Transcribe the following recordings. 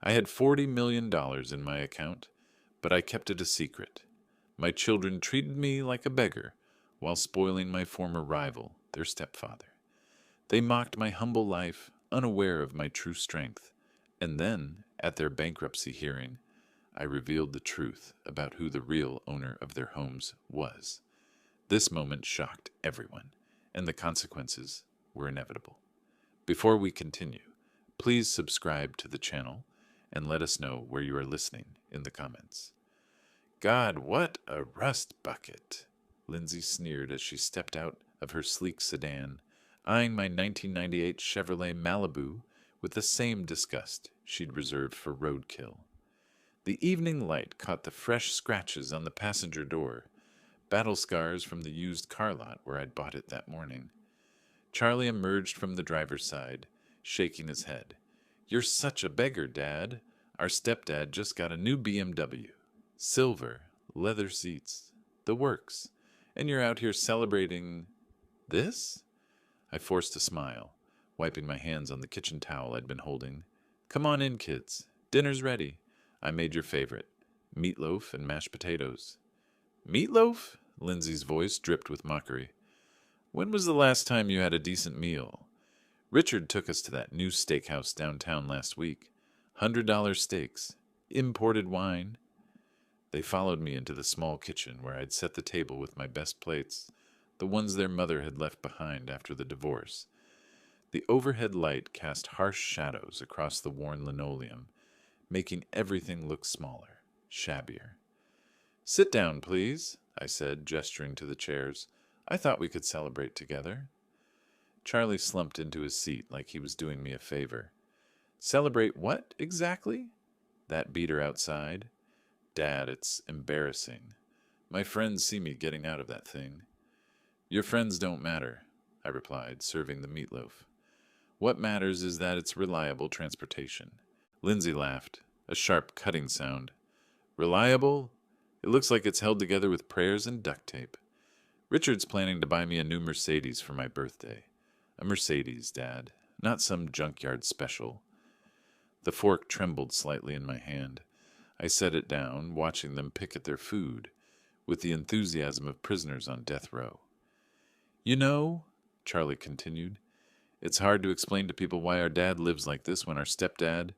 I had $40 million in my account, but I kept it a secret. My children treated me like a beggar while spoiling my former rival, their stepfather. They mocked my humble life, unaware of my true strength. And then, at their bankruptcy hearing, I revealed the truth about who the real owner of their homes was. This moment shocked everyone, and the consequences were inevitable. Before we continue, please subscribe to the channel and let us know where you are listening in the comments. God, what a rust bucket! Lindsay sneered as she stepped out of her sleek sedan, eyeing my 1998 Chevrolet Malibu with the same disgust she'd reserved for roadkill. The evening light caught the fresh scratches on the passenger door, battle scars from the used car lot where I'd bought it that morning. Charlie emerged from the driver's side, shaking his head. "You're such a beggar, Dad. Our stepdad just got a new BMW. Silver, leather seats, the works. And you're out here celebrating this?" I forced a smile, wiping my hands on the kitchen towel I'd been holding. "Come on in, kids. Dinner's ready. I made your favorite, meatloaf and mashed potatoes." "Meatloaf?" Lindsay's voice dripped with mockery. "When was the last time you had a decent meal? Richard took us to that new steakhouse downtown last week. $100 steaks, imported wine." They followed me into the small kitchen where I'd set the table with my best plates, the ones their mother had left behind after the divorce. The overhead light cast harsh shadows across the worn linoleum, making everything look smaller, shabbier. "Sit down, please," I said, gesturing to the chairs. "I thought we could celebrate together." Charlie slumped into his seat like he was doing me a favor. "Celebrate what, exactly?" "That beater outside. Dad, it's embarrassing. My friends see me getting out of that thing." "Your friends don't matter," I replied, serving the meatloaf. "What matters is that it's reliable transportation." Lindsay laughed, a sharp cutting sound. "Reliable? It looks like it's held together with prayers and duct tape. Richard's planning to buy me a new Mercedes for my birthday. A Mercedes, Dad, not some junkyard special." The fork trembled slightly in my hand. I set it down, watching them pick at their food, with the enthusiasm of prisoners on death row. "You know," Charlie continued, "it's hard to explain to people why our dad lives like this when our stepdad—"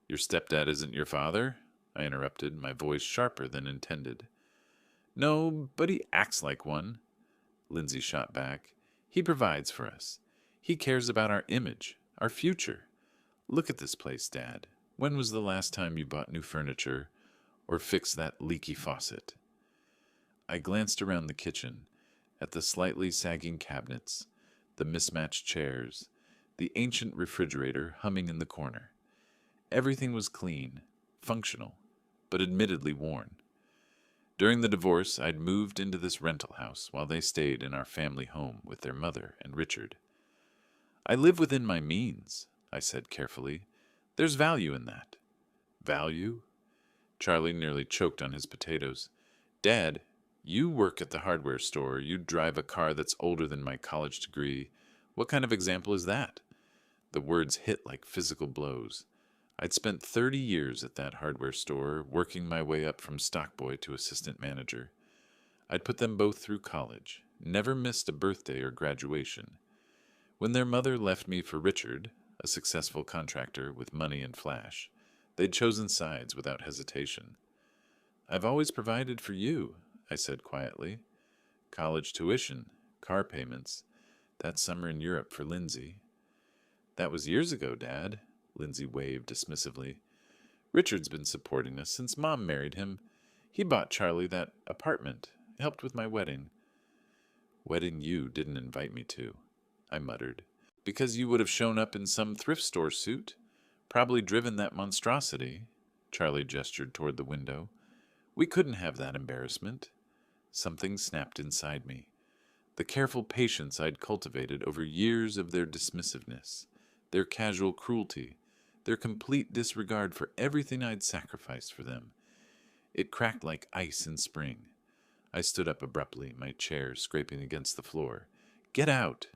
"Your stepdad isn't your father?" I interrupted, my voice sharper than intended. "No, but he acts like one," Lindsay shot back. "He provides for us. He cares about our image, our future. Look at this place, Dad. When was the last time you bought new furniture or fixed that leaky faucet?" I glanced around the kitchen, at the slightly sagging cabinets, the mismatched chairs, the ancient refrigerator humming in the corner. Everything was clean, functional, but admittedly worn. During the divorce, I'd moved into this rental house while they stayed in our family home with their mother and Richard. "I live within my means," I said carefully. "There's value in that." "Value?" Charlie nearly choked on his potatoes. "Dad, you work at the hardware store. You drive a car that's older than my college degree. What kind of example is that?" The words hit like physical blows. I'd spent 30 years at that hardware store, working my way up from stockboy to assistant manager. I'd put them both through college, never missed a birthday or graduation. When their mother left me for Richard, a successful contractor with money and flash, they'd chosen sides without hesitation. "I've always provided for you," I said quietly. "College tuition, car payments, that summer in Europe for Lindsay." "That was years ago, Dad," Lindsay waved dismissively. "Richard's been supporting us since Mom married him. He bought Charlie that apartment, helped with my wedding." "Wedding you didn't invite me to," I muttered. "Because you would have shown up in some thrift store suit, probably driven that monstrosity." Charlie gestured toward the window. "We couldn't have that embarrassment." Something snapped inside me. The careful patience I'd cultivated over years of their dismissiveness, their casual cruelty, their complete disregard for everything I'd sacrificed for them. It cracked like ice in spring. I stood up abruptly, my chair scraping against the floor. "Get out!"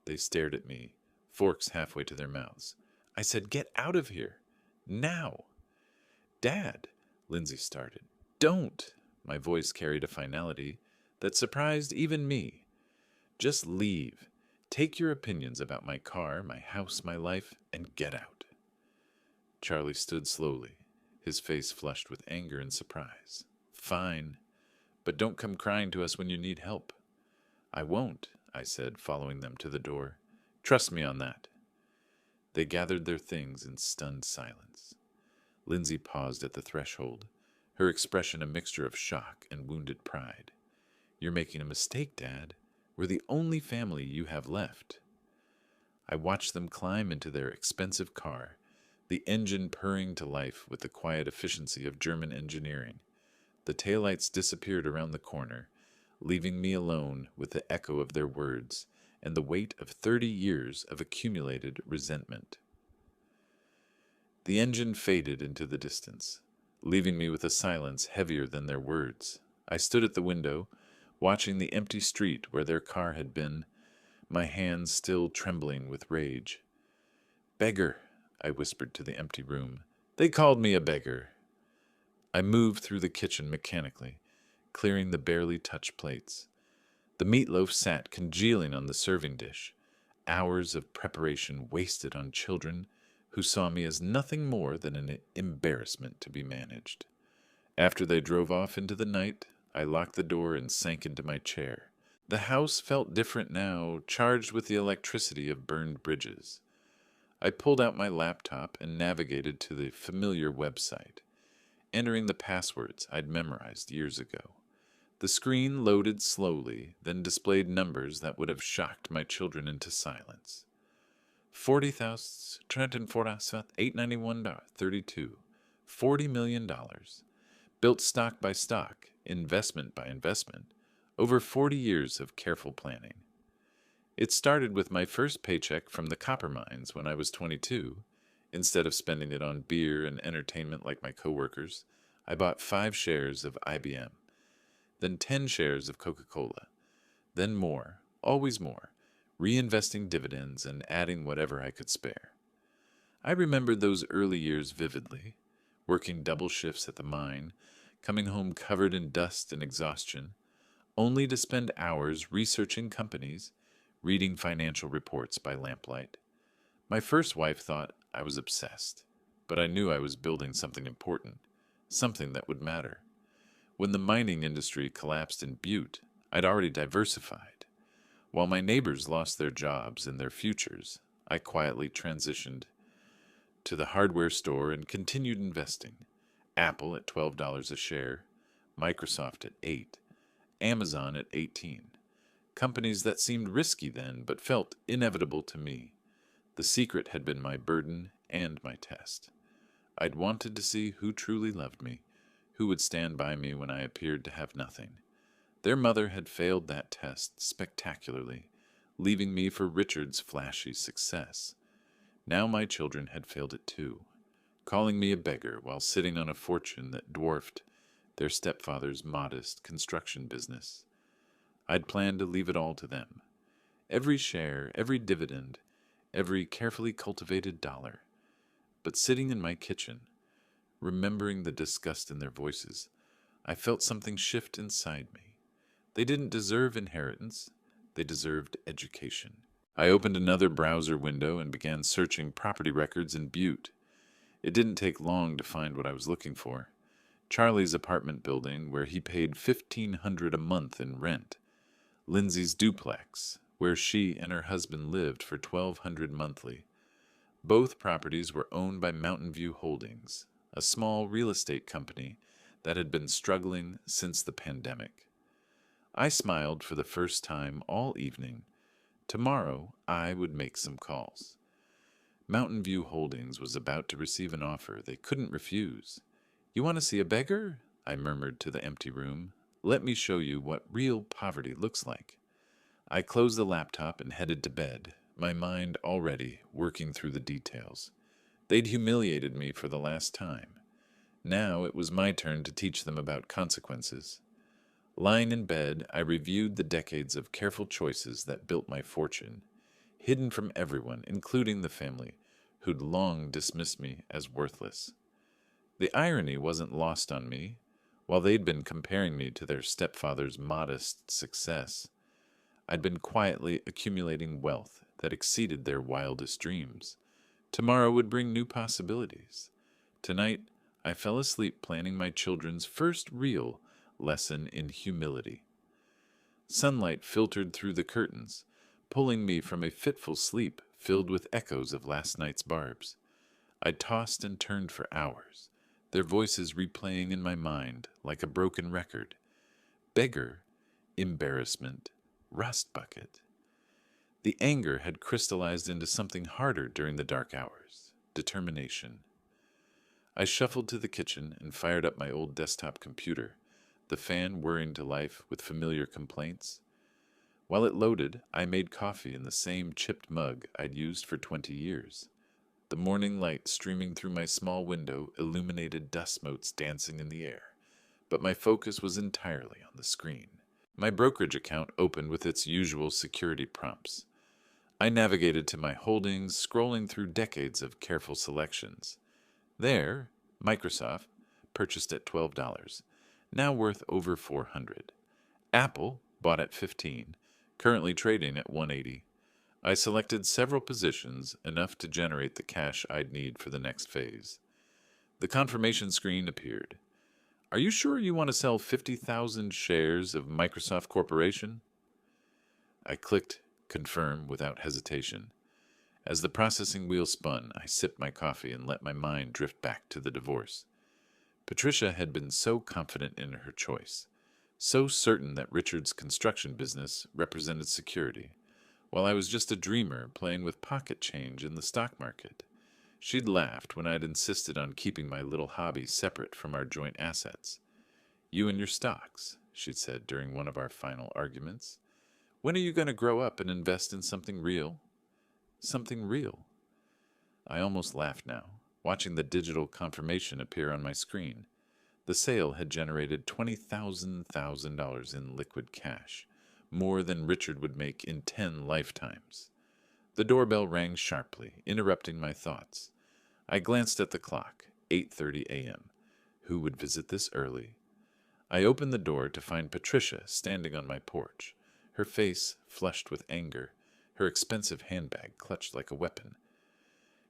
They stared at me, forks halfway to their mouths. I said, "Get out of here!" Now. Dad, Lindsay started. Don't. My voice carried a finality that surprised even me. Just leave. Take your opinions about my car, my house, my life, and get out. Charlie stood slowly, his face flushed with anger and surprise. Fine, but don't come crying to us when you need help. I won't, I said, following them to the door. Trust me on that. They gathered their things in stunned silence. Lindsay paused at the threshold, her expression a mixture of shock and wounded pride. You're making a mistake, Dad. We're the only family you have left. I watched them climb into their expensive car, the engine purring to life with the quiet efficiency of German engineering. The taillights disappeared around the corner, leaving me alone with the echo of their words and the weight of 30 years of accumulated resentment. The engine faded into the distance, leaving me with a silence heavier than their words. I stood at the window, watching the empty street where their car had been, my hands still trembling with rage. Beggar, I whispered to the empty room. They called me a beggar. I moved through the kitchen mechanically, clearing the barely touched plates. The meatloaf sat congealing on the serving dish, hours of preparation wasted on children who saw me as nothing more than an embarrassment to be managed. After they drove off into the night, I locked the door and sank into my chair. The house felt different now, charged with the electricity of burned bridges. I pulled out my laptop and navigated to the familiar website, entering the passwords I'd memorized years ago. The screen loaded slowly, then displayed numbers that would have shocked my children into silence. 40,891.32. $40 million. Built stock by stock, investment by investment, over 40 years of careful planning. It started with my first paycheck from the copper mines when I was 22. Instead of spending it on beer and entertainment like my coworkers, I bought 5 shares of IBM, then 10 shares of Coca-Cola, then more, always more, reinvesting dividends and adding whatever I could spare. I remembered those early years vividly, working double shifts at the mine, coming home covered in dust and exhaustion, only to spend hours researching companies, reading financial reports by lamplight. My first wife thought I was obsessed, but I knew I was building something important, something that would matter. When the mining industry collapsed in Butte, I'd already diversified. While my neighbors lost their jobs and their futures, I quietly transitioned to the hardware store and continued investing. Apple at $12 a share, Microsoft at $8, Amazon at $18. Companies that seemed risky then, but felt inevitable to me. The secret had been my burden and my test. I'd wanted to see who truly loved me, who would stand by me when I appeared to have nothing. Their mother had failed that test spectacularly, leaving me for Richard's flashy success. Now my children had failed it too, calling me a beggar while sitting on a fortune that dwarfed their stepfather's modest construction business. I'd planned to leave it all to them. Every share, every dividend, every carefully cultivated dollar. But sitting in my kitchen, remembering the disgust in their voices, I felt something shift inside me. They didn't deserve inheritance. They deserved education. I opened another browser window and began searching property records in Butte. It didn't take long to find what I was looking for. Charlie's apartment building, where he paid $1,500 a month in rent. Lindsay's duplex, where she and her husband lived for $1,200 monthly. Both properties were owned by Mountain View Holdings, a small real estate company that had been struggling since the pandemic. I smiled for the first time all evening. Tomorrow, I would make some calls. Mountain View Holdings was about to receive an offer they couldn't refuse. You want to see a beggar? I murmured to the empty room. Let me show you what real poverty looks like. I closed the laptop and headed to bed, my mind already working through the details. They'd humiliated me for the last time. Now it was my turn to teach them about consequences. Lying in bed, I reviewed the decades of careful choices that built my fortune, hidden from everyone, including the family, who'd long dismissed me as worthless. The irony wasn't lost on me. While they'd been comparing me to their stepfather's modest success, I'd been quietly accumulating wealth that exceeded their wildest dreams. Tomorrow would bring new possibilities. Tonight, I fell asleep planning my children's first real lesson in humility. Sunlight filtered through the curtains, pulling me from a fitful sleep filled with echoes of last night's barbs. I tossed and turned for hours, their voices replaying in my mind like a broken record. Beggar, embarrassment, rust bucket. The anger had crystallized into something harder during the dark hours, determination. I shuffled to the kitchen and fired up my old desktop computer, the fan whirring to life with familiar complaints. While it loaded, I made coffee in the same chipped mug I'd used for 20 years. The morning light streaming through my small window illuminated dust motes dancing in the air, but my focus was entirely on the screen. My brokerage account opened with its usual security prompts. I navigated to my holdings, scrolling through decades of careful selections. There, Microsoft, purchased at $12, now worth over $400. Apple, bought at $15, currently trading at $180. I selected several positions, enough to generate the cash I'd need for the next phase. The confirmation screen appeared. Are you sure you want to sell 50,000 shares of Microsoft Corporation? I clicked confirm without hesitation. As the processing wheel spun, I sipped my coffee and let my mind drift back to the divorce. Patricia had been so confident in her choice, so certain that Richard's construction business represented security, while I was just a dreamer playing with pocket change in the stock market. She'd laughed when I'd insisted on keeping my little hobby separate from our joint assets. You and your stocks, she'd said during one of our final arguments. When are you going to grow up and invest in something real? Something real. I almost laughed now, watching the digital confirmation appear on my screen. The sale had generated $20,000 in liquid cash, more than Richard would make in 10 lifetimes. The doorbell rang sharply, interrupting my thoughts. I glanced at the clock, 8:30 a.m. Who would visit this early? I opened the door to find Patricia standing on my porch, her face flushed with anger, her expensive handbag clutched like a weapon.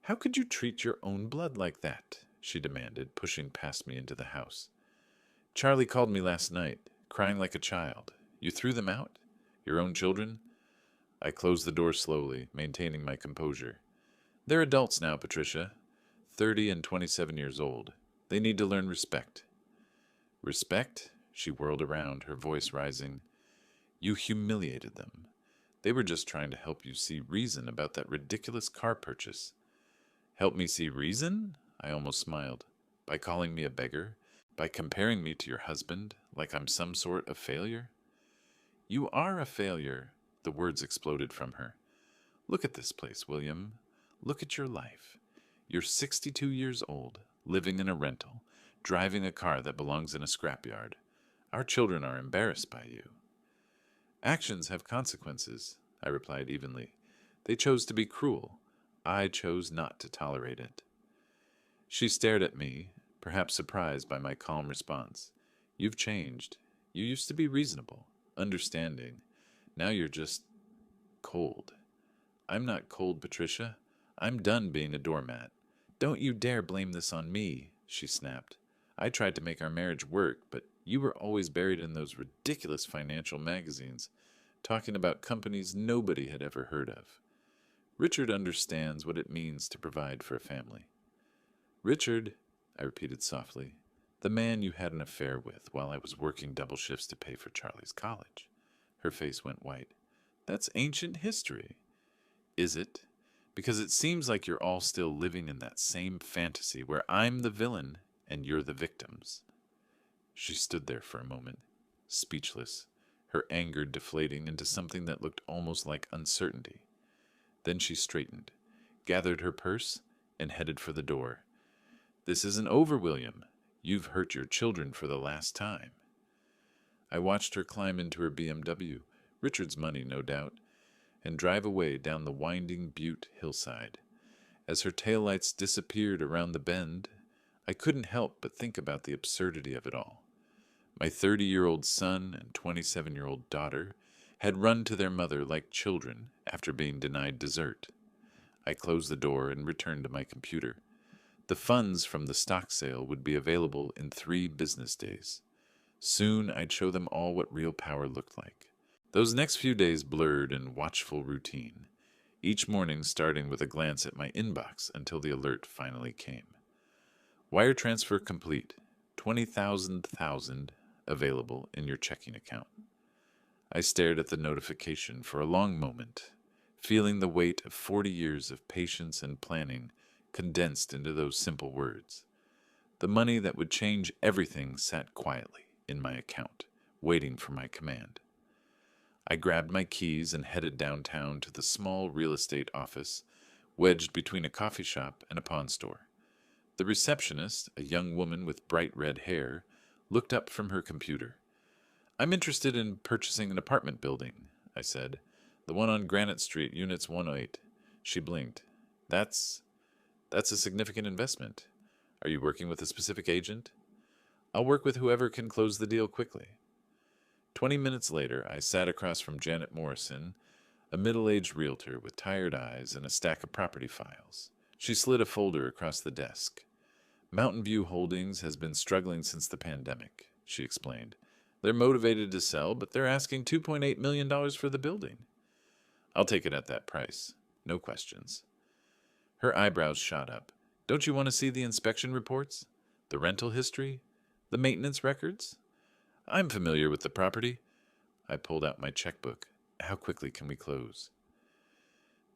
How could you treat your own blood like that? She demanded, pushing past me into the house. Charlie called me last night, crying like a child. You threw them out? Your own children? I closed the door slowly, maintaining my composure. They're adults now, Patricia. 30 and 27 years old. They need to learn respect. Respect? She whirled around, her voice rising. You humiliated them. They were just trying to help you see reason about that ridiculous car purchase. Help me see reason? I almost smiled. By calling me a beggar? By comparing me to your husband, like I'm some sort of failure? You are a failure, the words exploded from her. Look at this place, William. Look at your life. You're 62 years old, living in a rental, driving a car that belongs in a scrapyard. Our children are embarrassed by you. Actions have consequences, I replied evenly. They chose to be cruel. I chose not to tolerate it. She stared at me, perhaps surprised by my calm response. You've changed. You used to be reasonable, understanding. Now you're just cold. I'm not cold, Patricia. I'm done being a doormat. Don't you dare blame this on me, she snapped. I tried to make our marriage work, but you were always buried in those ridiculous financial magazines, talking about companies nobody had ever heard of. Richard understands what it means to provide for a family. Richard, I repeated softly, the man you had an affair with while I was working double shifts to pay for Charlie's college. Her face went white. That's ancient history. Is it? Because it seems like you're all still living in that same fantasy where I'm the villain and you're the victims. She stood there for a moment, speechless, her anger deflating into something that looked almost like uncertainty. Then she straightened, gathered her purse, and headed for the door. This isn't over, William. You've hurt your children for the last time. I watched her climb into her BMW, Richard's money no doubt, and drive away down the winding Butte hillside. As her taillights disappeared around the bend, I couldn't help but think about the absurdity of it all. My 30-year-old son and 27-year-old daughter had run to their mother like children after being denied dessert. I closed the door and returned to my computer. The funds from the stock sale would be available in 3 business days. Soon I'd show them all what real power looked like. Those next few days blurred in watchful routine, each morning starting with a glance at my inbox until the alert finally came. Wire transfer complete. 20,000 available in your checking account. I stared at the notification for a long moment, feeling the weight of 40 years of patience and planning condensed into those simple words. The money that would change everything sat quietly in my account, waiting for my command. I grabbed my keys and headed downtown to the small real estate office, wedged between a coffee shop and a pawn store. The receptionist, a young woman with bright red hair, looked up from her computer. "I'm interested in purchasing an apartment building," I said. "The one on Granite Street, Units 108. She blinked. That's a significant investment. Are you working with a specific agent?" "I'll work with whoever can close the deal quickly." 20 minutes later, I sat across from Janet Morrison, a middle-aged realtor with tired eyes and a stack of property files. She slid a folder across the desk. "Mountain View Holdings has been struggling since the pandemic," she explained. "They're motivated to sell, but they're asking $2.8 million for the building." "I'll take it at that price. No questions." Her eyebrows shot up. "Don't you want to see the inspection reports? The rental history? The maintenance records?" "I'm familiar with the property." I pulled out my checkbook. "How quickly can we close?"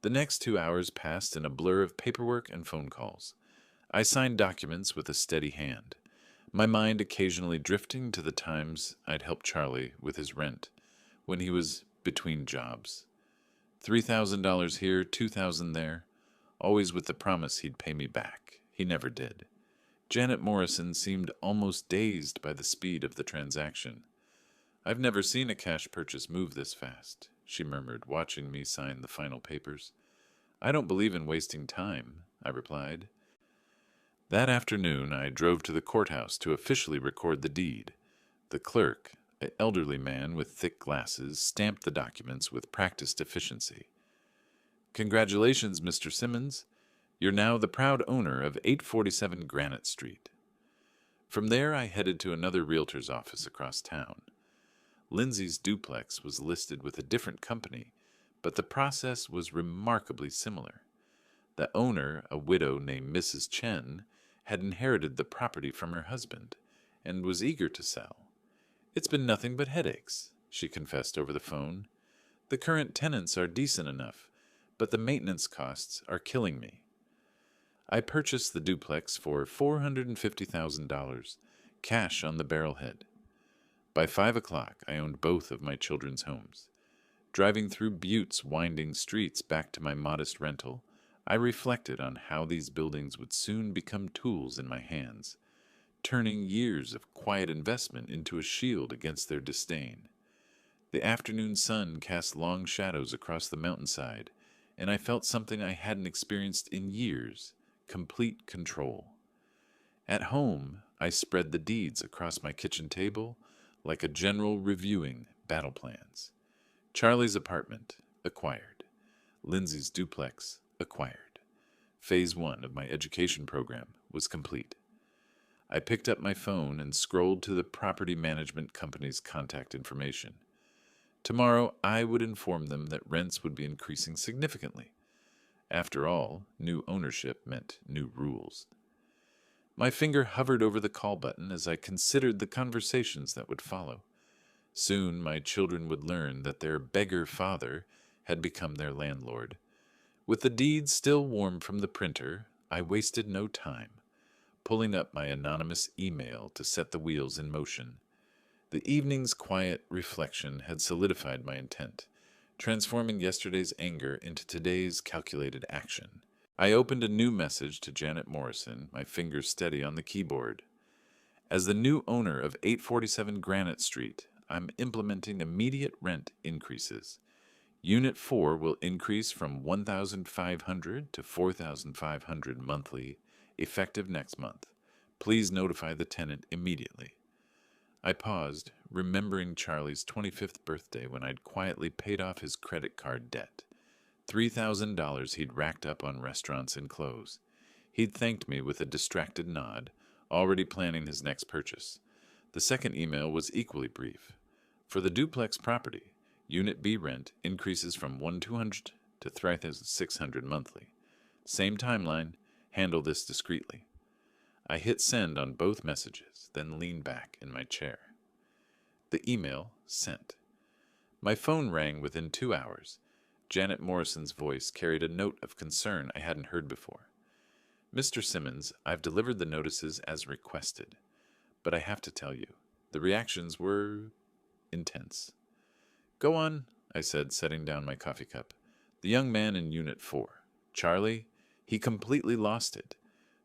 The next 2 hours passed in a blur of paperwork and phone calls. I signed documents with a steady hand, my mind occasionally drifting to the times I'd helped Charlie with his rent, when he was between jobs. $3,000 here, $2,000 there, always with the promise he'd pay me back. He never did. Janet Morrison seemed almost dazed by the speed of the transaction. "I've never seen a cash purchase move this fast," she murmured, watching me sign the final papers. "I don't believe in wasting time," I replied. That afternoon, I drove to the courthouse to officially record the deed. The clerk, an elderly man with thick glasses, stamped the documents with practiced efficiency. "Congratulations, Mr. Simmons. You're now the proud owner of 847 Granite Street." From there, I headed to another realtor's office across town. Lindsay's duplex was listed with a different company, but the process was remarkably similar. The owner, a widow named Mrs. Chen, had inherited the property from her husband and was eager to sell. "It's been nothing but headaches," she confessed over the phone. "The current tenants are decent enough, but the maintenance costs are killing me." I purchased the duplex for $450,000, cash on the barrelhead. By 5 o'clock, I owned both of my children's homes. Driving through Butte's winding streets back to my modest rental, I reflected on how these buildings would soon become tools in my hands, turning years of quiet investment into a shield against their disdain. The afternoon sun cast long shadows across the mountainside, and I felt something I hadn't experienced in years: complete control. At home, I spread the deeds across my kitchen table like a general reviewing battle plans. Charlie's apartment, acquired. Lindsay's duplex, acquired. Phase 1 of my education program was complete. I picked up my phone and scrolled to the property management company's contact information. Tomorrow, I would inform them that rents would be increasing significantly. After all, new ownership meant new rules. My finger hovered over the call button as I considered the conversations that would follow. Soon my children would learn that their beggar father had become their landlord. With the deeds still warm from the printer, I wasted no time, pulling up my anonymous email to set the wheels in motion. The evening's quiet reflection had solidified my intent, transforming yesterday's anger into today's calculated action. I opened a new message to Janet Morrison, my fingers steady on the keyboard. "As the new owner of 847 Granite Street, I'm implementing immediate rent increases. Unit 4 will increase from 1,500 to 4,500 monthly, effective next month. Please notify the tenant immediately. I paused, remembering Charlie's 25th birthday when I'd quietly paid off his credit card debt. $3,000 he'd racked up on restaurants and clothes. He'd thanked me with a distracted nod, already planning his next purchase. The second email was equally brief. For the duplex property, Unit B rent increases from 1,200 to 3,600 monthly. Same timeline, handle this discreetly. I hit send on both messages, then leaned back in my chair. The email sent. My phone rang within 2 hours. Janet Morrison's voice carried a note of concern I hadn't heard before. Mr. Simmons, I've delivered the notices as requested, but I have to tell you, the reactions were intense. Go on, I said, setting down my coffee cup. The young man in Unit 4, Charlie, he completely lost it.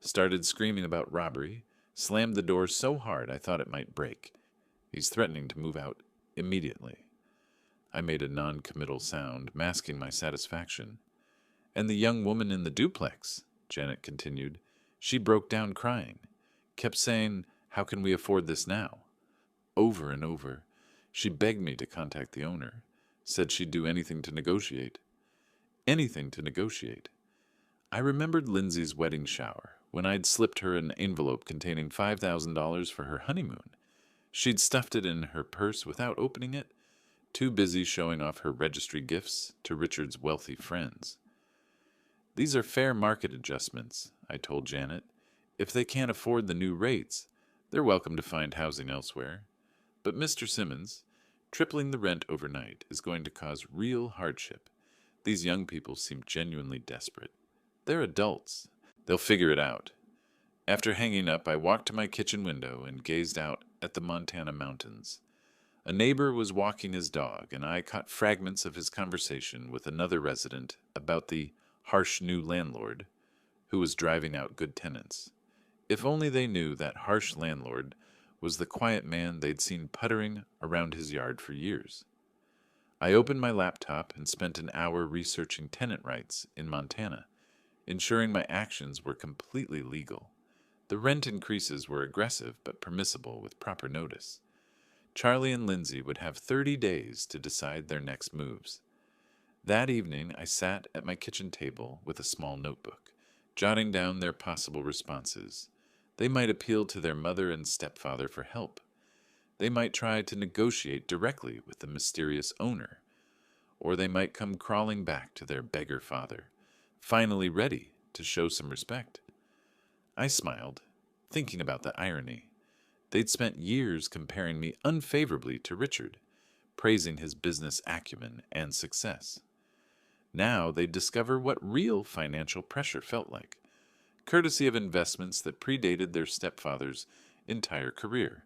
Started screaming about robbery, slammed the door so hard I thought it might break. He's threatening to move out immediately. I made a non-committal sound, masking my satisfaction. And the young woman in the duplex, Janet continued, she broke down crying, kept saying, how can we afford this now? Over and over, she begged me to contact the owner, said she'd do anything to negotiate. Anything to negotiate. I remembered Lindsay's wedding shower, when I'd slipped her an envelope containing $5,000 for her honeymoon. She'd stuffed it in her purse without opening it, too busy showing off her registry gifts to Richard's wealthy friends. These are fair market adjustments, I told Janet. If they can't afford the new rates, they're welcome to find housing elsewhere. But Mr. Simmons, tripling the rent overnight is going to cause real hardship. These young people seem genuinely desperate. They're adults. They'll figure it out. After hanging up, I walked to my kitchen window and gazed out at the Montana mountains. A neighbor was walking his dog, and I caught fragments of his conversation with another resident about the harsh new landlord who was driving out good tenants. If only they knew that harsh landlord was the quiet man they'd seen puttering around his yard for years. I opened my laptop and spent an hour researching tenant rights in Montana, ensuring my actions were completely legal. The rent increases were aggressive but permissible with proper notice. Charlie and Lindsay would have 30 days to decide their next moves. That evening, I sat at my kitchen table with a small notebook, jotting down their possible responses. They might appeal to their mother and stepfather for help. They might try to negotiate directly with the mysterious owner, or they might come crawling back to their beggar father, finally ready to show some respect. I smiled, thinking about the irony. They'd spent years comparing me unfavorably to Richard, praising his business acumen and success. Now they'd discover what real financial pressure felt like, courtesy of investments that predated their stepfather's entire career.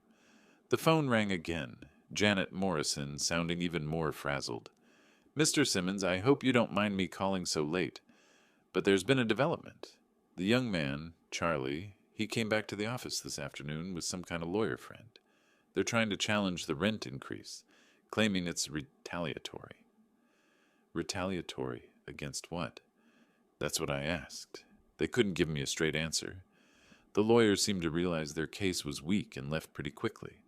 The phone rang again, Janet Morrison sounding even more frazzled. Mr. Simmons, I hope you don't mind me calling so late, but there's been a development. The young man, Charlie, he came back to the office this afternoon with some kind of lawyer friend. They're trying to challenge the rent increase, claiming it's retaliatory. Retaliatory against what? That's what I asked. They couldn't give me a straight answer. The lawyers seemed to realize their case was weak and left pretty quickly.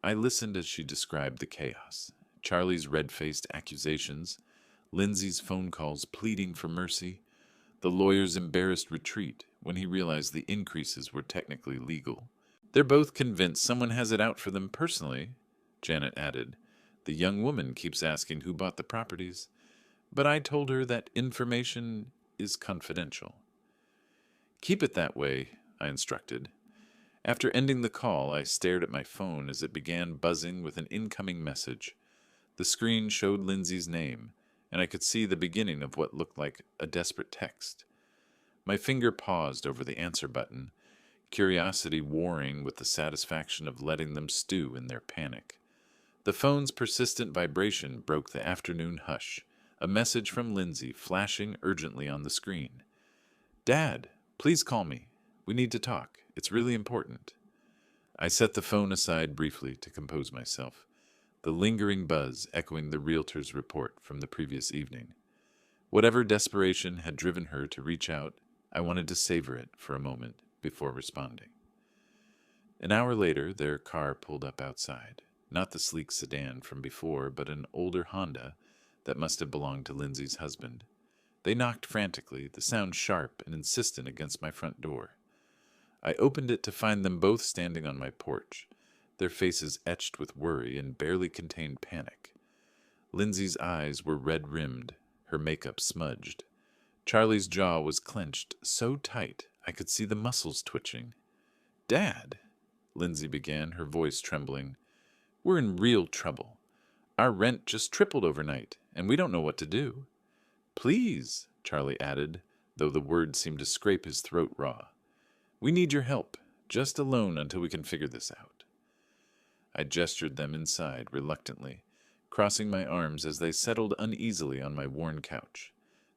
I listened as she described the chaos. Charlie's red-faced accusations, Lindsay's phone calls pleading for mercy, the lawyer's embarrassed retreat when he realized the increases were technically legal. They're both convinced someone has it out for them personally, Janet added. The young woman keeps asking who bought the properties, but I told her that information is confidential. Keep it that way, I instructed. After ending the call, I stared at my phone as it began buzzing with an incoming message. The screen showed Lindsay's name, and I could see the beginning of what looked like a desperate text. My finger paused over the answer button, curiosity warring with the satisfaction of letting them stew in their panic. The phone's persistent vibration broke the afternoon hush, a message from Lindsay flashing urgently on the screen. Dad, please call me. We need to talk. It's really important. I set the phone aside briefly to compose myself. the lingering buzz echoing the realtor's report from the previous evening. Whatever desperation had driven her to reach out, I wanted to savor it for a moment before responding. An hour later, their car pulled up outside. Not the sleek sedan from before, but an older Honda that must have belonged to Lindsay's husband. They knocked frantically, the sound sharp and insistent against my front door. I opened it to find them both standing on my porch, their faces etched with worry and barely contained panic. Lindsay's eyes were red-rimmed, her makeup smudged. Charlie's jaw was clenched so tight I could see the muscles twitching. "Dad," Lindsay began, her voice trembling, "we're in real trouble. Our rent just tripled overnight, and we don't know what to do." "Please," Charlie added, though the words seemed to scrape his throat raw. "We need your help, just a loan until we can figure this out." I gestured them inside reluctantly, crossing my arms as they settled uneasily on my worn couch.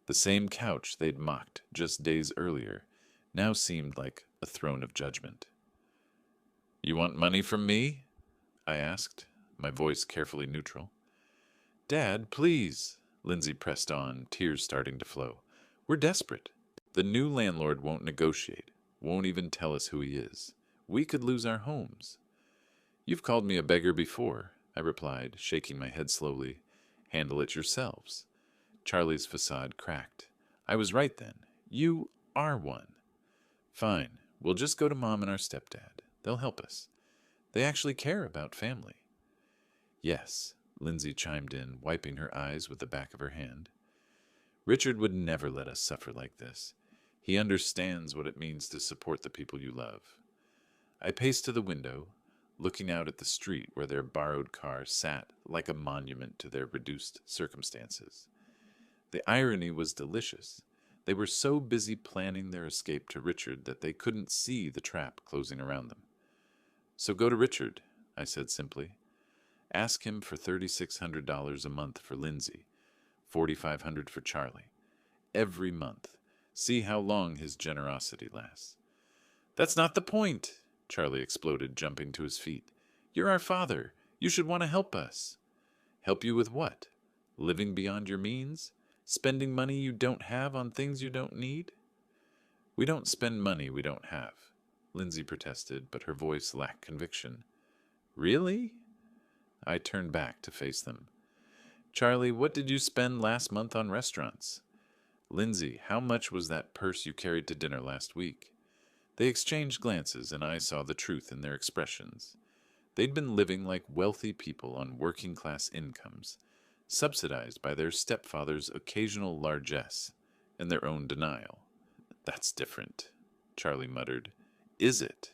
The same couch they'd mocked just days earlier now seemed like a throne of judgment. "You want money from me?" I asked, my voice carefully neutral. "Dad, please," Lindsay pressed on, tears starting to flow. "We're desperate. The new landlord won't negotiate, won't even tell us who he is. We could lose our homes." "You've called me a beggar before," I replied, shaking my head slowly. "Handle it yourselves." Charlie's facade cracked. "I was right then. You are one." "Fine. We'll just go to Mom and our stepdad. They'll help us. They actually care about family." "Yes," Lindsay chimed in, wiping her eyes with the back of her hand. "Richard would never let us suffer like this. He understands what it means to support the people you love." I paced to the window, looking out at the street where their borrowed car sat like a monument to their reduced circumstances. The irony was delicious. They were so busy planning their escape to Richard that they couldn't see the trap closing around them. "So go to Richard," I said simply. "Ask him for $3,600 a month for Lindsay, $4,500 for Charlie. Every month. See how long his generosity lasts." "That's not the point," Charlie exploded, jumping to his feet. "You're our father. You should want to help us." "Help you with what? Living beyond your means? Spending money you don't have on things you don't need?" "We don't spend money we don't have," Lindsay protested, but her voice lacked conviction. "Really?" I turned back to face them. "Charlie, what did you spend last month on restaurants?" "Lindsay, how much was that purse you carried to dinner last week?" They exchanged glances, and I saw the truth in their expressions. They'd been living like wealthy people on working-class incomes, subsidized by their stepfather's occasional largesse and their own denial. "That's different," Charlie muttered. "Is it?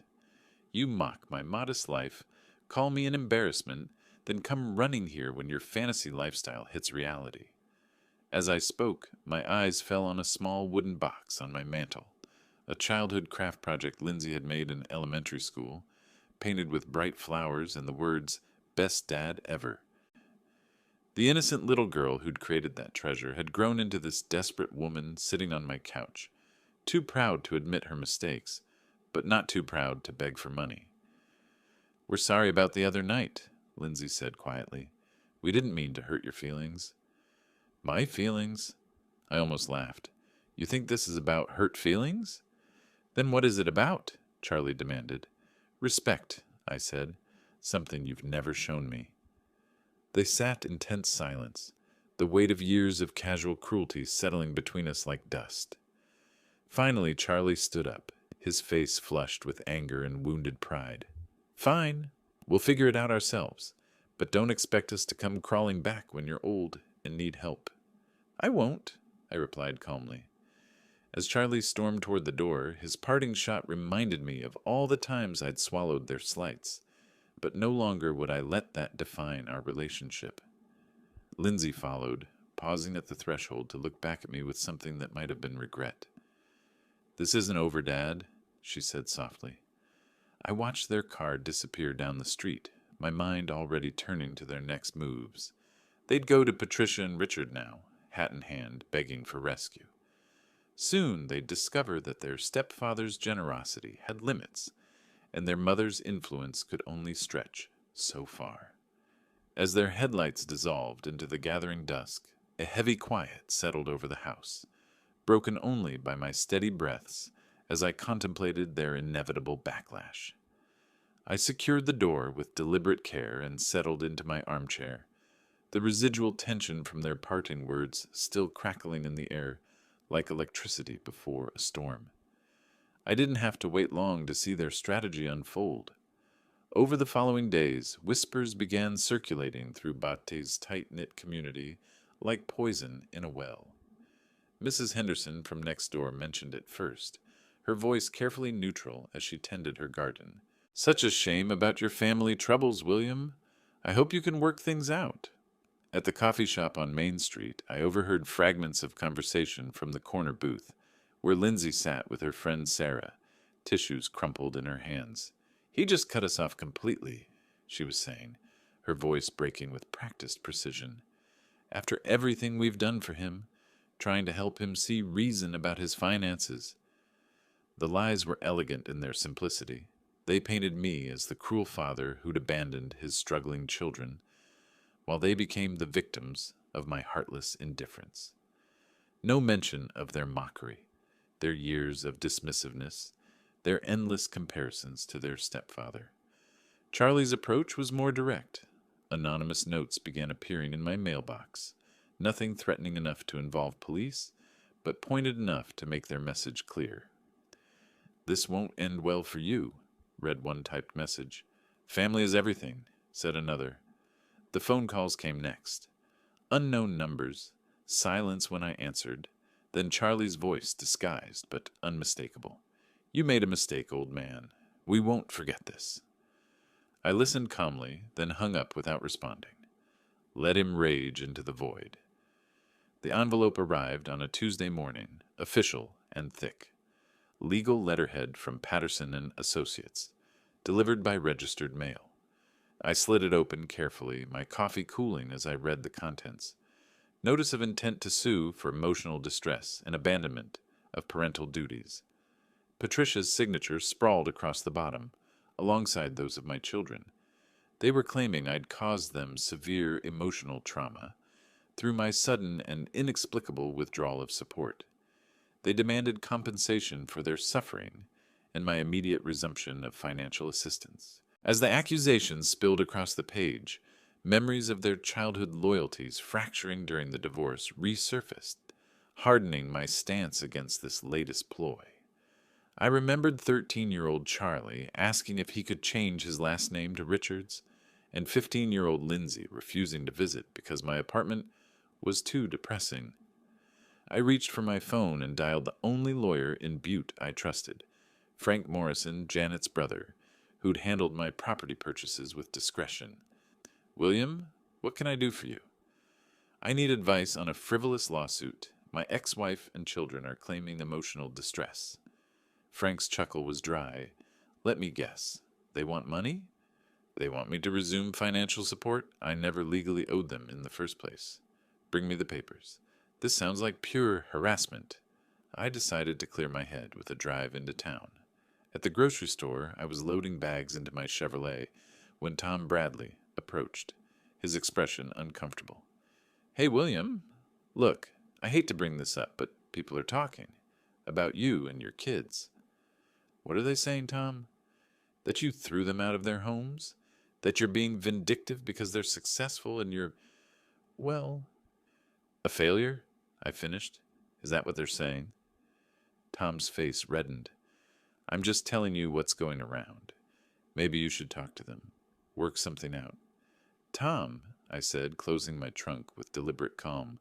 You mock my modest life, call me an embarrassment, then come running here when your fantasy lifestyle hits reality." As I spoke, my eyes fell on a small wooden box on my mantel, a childhood craft project Lindsay had made in elementary school, painted with bright flowers and the words, "Best Dad Ever." The innocent little girl who'd created that treasure had grown into this desperate woman sitting on my couch, too proud to admit her mistakes, but not too proud to beg for money. "We're sorry about the other night," Lindsay said quietly. "We didn't mean to hurt your feelings." "My feelings?" I almost laughed. "You think this is about hurt feelings?" "Then what is it about?" Charlie demanded. "Respect," I said. "Something you've never shown me." They sat in tense silence, the weight of years of casual cruelty settling between us like dust. Finally, Charlie stood up, his face flushed with anger and wounded pride. "Fine. We'll figure it out ourselves. But don't expect us to come crawling back when you're old and need help." "I won't," I replied calmly. As Charlie stormed toward the door, his parting shot reminded me of all the times I'd swallowed their slights, but no longer would I let that define our relationship. Lindsay followed, pausing at the threshold to look back at me with something that might have been regret. "This isn't over, Dad," she said softly. I watched their car disappear down the street, my mind already turning to their next moves. They'd go to Patricia and Richard now, hat in hand, begging for rescue. Soon they'd discover that their stepfather's generosity had limits, and their mother's influence could only stretch so far. As their headlights dissolved into the gathering dusk, a heavy quiet settled over the house, broken only by my steady breaths as I contemplated their inevitable backlash. I secured the door with deliberate care and settled into my armchair, the residual tension from their parting words still crackling in the air like electricity before a storm. I didn't have to wait long to see their strategy unfold. Over the following days, whispers began circulating through Bate's tight-knit community like poison in a well. Mrs. Henderson from next door mentioned it first, her voice carefully neutral as she tended her garden. "Such a shame about your family troubles, William. I hope you can work things out." At the coffee shop on Main Street, I overheard fragments of conversation from the corner booth, where Lindsay sat with her friend Sarah, tissues crumpled in her hands. "He just cut us off completely," she was saying, her voice breaking with practiced precision. "After everything we've done for him, trying to help him see reason about his finances." The lies were elegant in their simplicity. They painted me as the cruel father who'd abandoned his struggling children, while they became the victims of my heartless indifference. No mention of their mockery, their years of dismissiveness, their endless comparisons to their stepfather. Charlie's approach was more direct. Anonymous notes began appearing in my mailbox, nothing threatening enough to involve police, but pointed enough to make their message clear. "This won't end well for you," read one typed message. "Family is everything," said another. The phone calls came next. Unknown numbers, silence when I answered, then Charlie's voice disguised but unmistakable. "You made a mistake, old man. We won't forget this." I listened calmly, then hung up without responding. Let him rage into the void. The envelope arrived on a Tuesday morning, official and thick. Legal letterhead from Patterson and Associates, delivered by registered mail. I slid it open carefully, my coffee cooling as I read the contents. Notice of intent to sue for emotional distress and abandonment of parental duties. Patricia's signature sprawled across the bottom, alongside those of my children. They were claiming I'd caused them severe emotional trauma through my sudden and inexplicable withdrawal of support. They demanded compensation for their suffering and my immediate resumption of financial assistance. As the accusations spilled across the page, memories of their childhood loyalties fracturing during the divorce resurfaced, hardening my stance against this latest ploy. I remembered 13-year-old Charlie asking if he could change his last name to Richards, and 15-year-old Lindsay refusing to visit because my apartment was too depressing. I reached for my phone and dialed the only lawyer in Butte I trusted, Frank Morrison, Janet's brother, who'd handled my property purchases with discretion. "William, what can I do for you?" "I need advice on a frivolous lawsuit. My ex-wife and children are claiming emotional distress." Frank's chuckle was dry. "Let me guess. They want money? They want me to resume financial support I never legally owed them in the first place. Bring me the papers." This sounds like pure harassment. I decided to clear my head with a drive into town. At the grocery store, I was loading bags into my Chevrolet when Tom Bradley approached, his expression uncomfortable. "Hey, William. Look, I hate to bring this up, but people are talking about you and your kids." "What are they saying, Tom?" "That you threw them out of their homes? That you're being vindictive because they're successful and you're, well, a failure?" I finished. "Is that what they're saying?" Tom's face reddened. "I'm just telling you what's going around. Maybe you should talk to them. Work something out." "Tom," I said, closing my trunk with deliberate calm,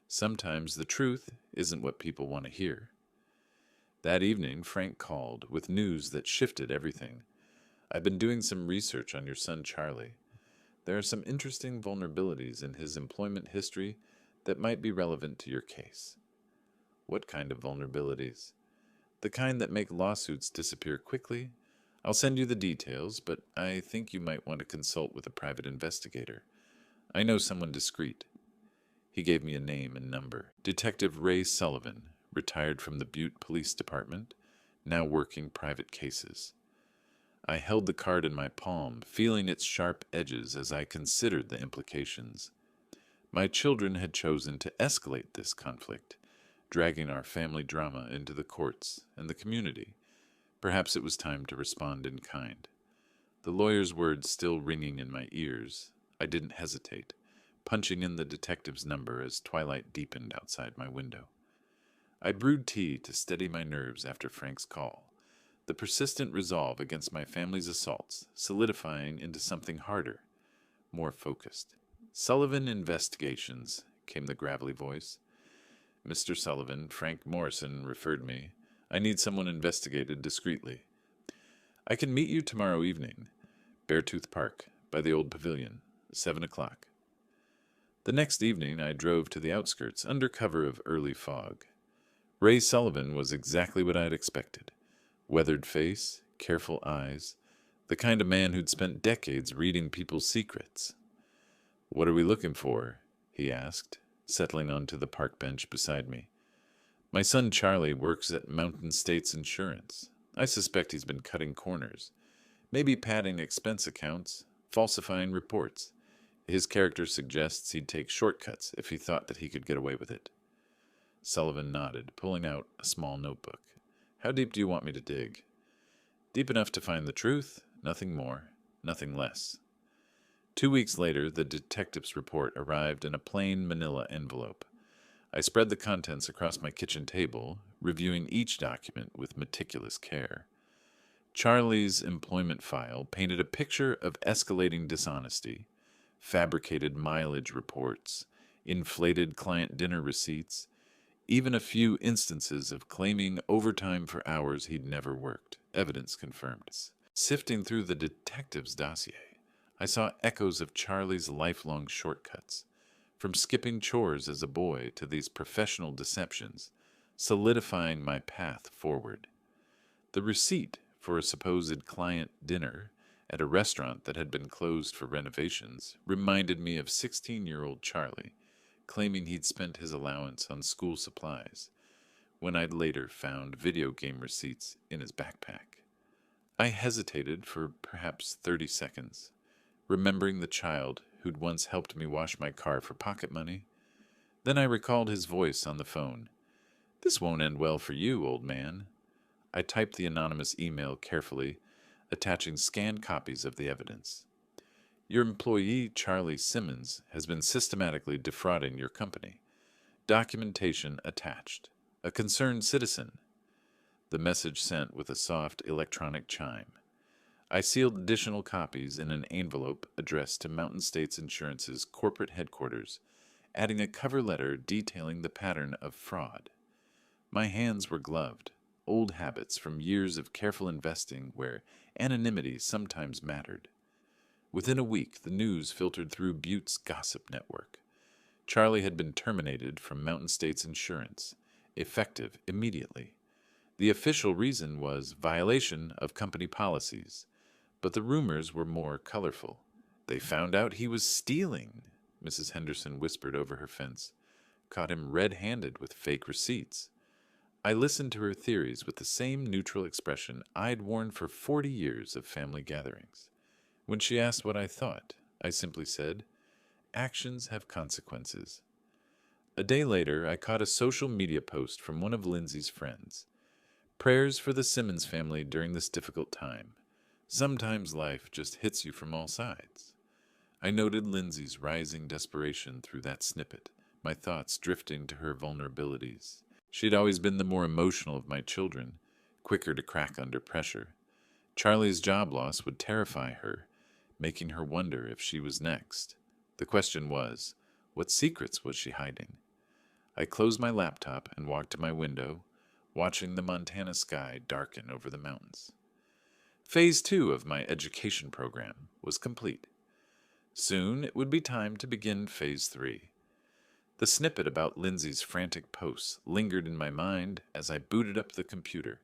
"sometimes the truth isn't what people want to hear." That evening, Frank called with news that shifted everything. "I've been doing some research on your son Charlie. There are some interesting vulnerabilities in his employment history that might be relevant to your case." "What kind of vulnerabilities?" "The kind that make lawsuits disappear quickly. I'll send you the details, but I think you might want to consult with a private investigator. I know someone discreet." He gave me a name and number. Detective Ray Sullivan, retired from the Butte Police Department, now working private cases. I held the card in my palm, feeling its sharp edges as I considered the implications. My children had chosen to escalate this conflict, dragging our family drama into the courts and the community. Perhaps it was time to respond in kind. The lawyer's words still ringing in my ears, I didn't hesitate, punching in the detective's number as twilight deepened outside my window. I brewed tea to steady my nerves after Frank's call, the persistent resolve against my family's assaults solidifying into something harder, more focused. "Sullivan Investigations," came the gravelly voice. "Mr. Sullivan, Frank Morrison referred me. I need someone investigated discreetly. I can meet you tomorrow evening. Beartooth Park, by the old pavilion, 7 o'clock. The next evening I drove to the outskirts under cover of early fog. Ray Sullivan was exactly what I had expected. Weathered face, careful eyes, the kind of man who'd spent decades reading people's secrets. "What are we looking for?" he asked, settling onto the park bench beside me. "My son Charlie works at Mountain States Insurance. I suspect he's been cutting corners, maybe padding expense accounts, falsifying reports. His character suggests he'd take shortcuts if he thought that he could get away with it." Sullivan nodded, pulling out a small notebook. "How deep do you want me to dig?" "Deep enough to find the truth, nothing more, nothing less." 2 weeks later, the detective's report arrived in a plain manila envelope. I spread the contents across my kitchen table, reviewing each document with meticulous care. Charlie's employment file painted a picture of escalating dishonesty, fabricated mileage reports, inflated client dinner receipts, even a few instances of claiming overtime for hours he'd never worked, evidence confirmed. Sifting through the detective's dossier, I saw echoes of Charlie's lifelong shortcuts, from skipping chores as a boy to these professional deceptions, solidifying my path forward. The receipt for a supposed client dinner at a restaurant that had been closed for renovations reminded me of 16-year-old Charlie, claiming he'd spent his allowance on school supplies, when I'd later found video game receipts in his backpack. I hesitated for perhaps 30 seconds, remembering the child who'd once helped me wash my car for pocket money. Then I recalled his voice on the phone. "This won't end well for you, old man." I typed the anonymous email carefully, attaching scanned copies of the evidence. "Your employee, Charlie Simmons, has been systematically defrauding your company. Documentation attached. A concerned citizen." The message sent with a soft electronic chime. I sealed additional copies in an envelope addressed to Mountain States Insurance's corporate headquarters, adding a cover letter detailing the pattern of fraud. My hands were gloved, old habits from years of careful investing where anonymity sometimes mattered. Within a week, the news filtered through Butte's gossip network. Charlie had been terminated from Mountain States Insurance, effective immediately. The official reason was violation of company policies, but the rumors were more colorful. "They found out he was stealing," Mrs. Henderson whispered over her fence. "Caught him red-handed with fake receipts." I listened to her theories with the same neutral expression I'd worn for 40 years of family gatherings. When she asked what I thought, I simply said, "Actions have consequences." A day later, I caught a social media post from one of Lindsay's friends. "Prayers for the Simmons family during this difficult time. Sometimes life just hits you from all sides." I noted Lindsay's rising desperation through that snippet, my thoughts drifting to her vulnerabilities. She'd always been the more emotional of my children, quicker to crack under pressure. Charlie's job loss would terrify her, making her wonder if she was next. The question was, what secrets was she hiding? I closed my laptop and walked to my window, watching the Montana sky darken over the mountains. Phase 2 of my education program was complete. Soon it would be time to begin Phase 3. The snippet about Lindsay's frantic posts lingered in my mind as I booted up the computer,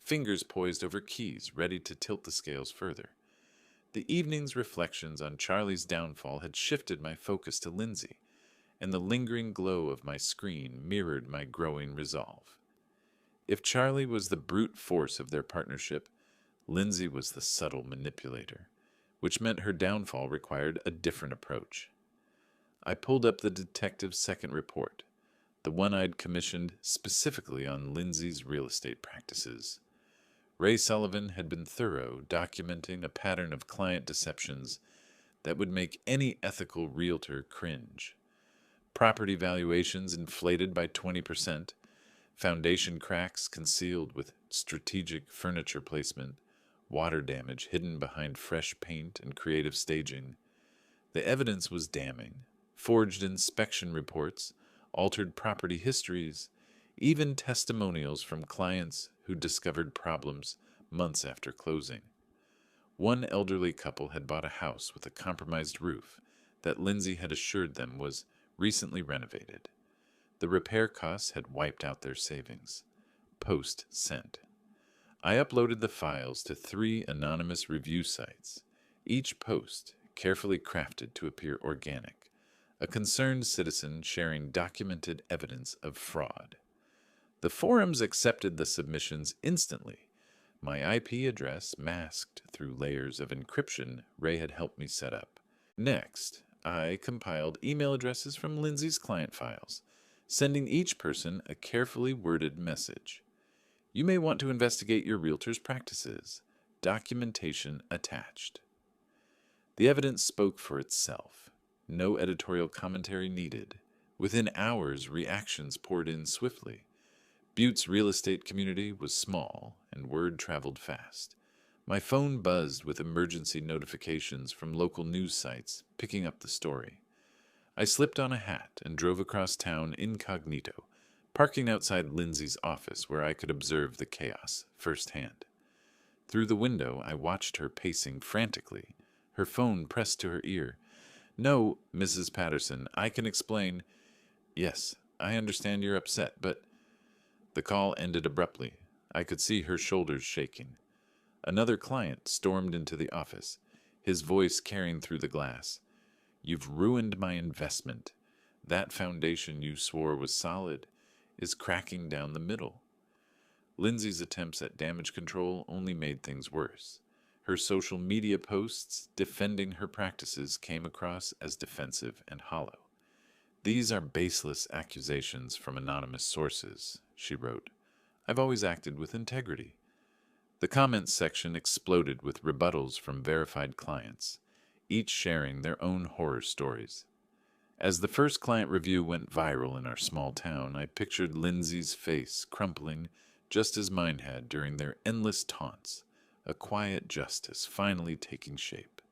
fingers poised over keys ready to tilt the scales further. The evening's reflections on Charlie's downfall had shifted my focus to Lindsay, and the lingering glow of my screen mirrored my growing resolve. If Charlie was the brute force of their partnership, Lindsay was the subtle manipulator, which meant her downfall required a different approach. I pulled up the detective's second report, the one I'd commissioned specifically on Lindsay's real estate practices. Ray Sullivan had been thorough, documenting a pattern of client deceptions that would make any ethical realtor cringe. Property valuations inflated by 20%, foundation cracks concealed with strategic furniture placement, water damage hidden behind fresh paint and creative staging. The evidence was damning. Forged inspection reports, altered property histories, even testimonials from clients who discovered problems months after closing. One elderly couple had bought a house with a compromised roof that Lindsay had assured them was recently renovated. The repair costs had wiped out their savings. Post sent. I uploaded the files to 3 anonymous review sites, each post carefully crafted to appear organic, a concerned citizen sharing documented evidence of fraud. The forums accepted the submissions instantly, my IP address masked through layers of encryption Ray had helped me set up. Next, I compiled email addresses from Lindsay's client files, sending each person a carefully worded message. You may want to investigate your realtor's practices. Documentation attached. The evidence spoke for itself. No editorial commentary needed. Within hours, reactions poured in swiftly. Butte's real estate community was small, and word traveled fast. My phone buzzed with emergency notifications from local news sites picking up the story. I slipped on a hat and drove across town incognito, parking outside Lindsay's office where I could observe the chaos firsthand. Through the window, I watched her pacing frantically, her phone pressed to her ear. "No, Mrs. Patterson, I can explain." "Yes, I understand you're upset, but—" The call ended abruptly. I could see her shoulders shaking. Another client stormed into the office, his voice carrying through the glass. "You've ruined my investment. That foundation you swore was solid is cracking down the middle." Lindsay's attempts at damage control only made things worse. Her social media posts defending her practices came across as defensive and hollow. "These are baseless accusations from anonymous sources," she wrote. "I've always acted with integrity." The comments section exploded with rebuttals from verified clients, each sharing their own horror stories. As the first client review went viral in our small town, I pictured Lindsay's face crumpling just as mine had during their endless taunts, a quiet justice finally taking shape.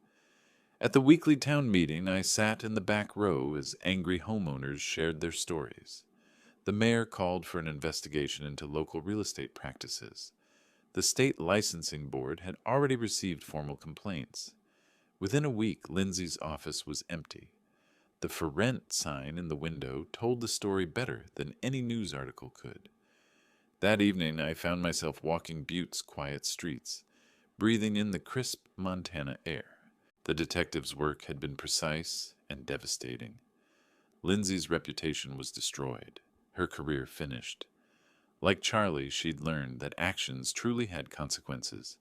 At the weekly town meeting, I sat in the back row as angry homeowners shared their stories. The mayor called for an investigation into local real estate practices. The state licensing board had already received formal complaints. Within a week, Lindsay's office was empty. The "For Rent" sign in the window told the story better than any news article could. That evening, I found myself walking Butte's quiet streets, breathing in the crisp Montana air. The detective's work had been precise and devastating. Lindsay's reputation was destroyed, her career finished. Like Charlie, she'd learned that actions truly had consequences.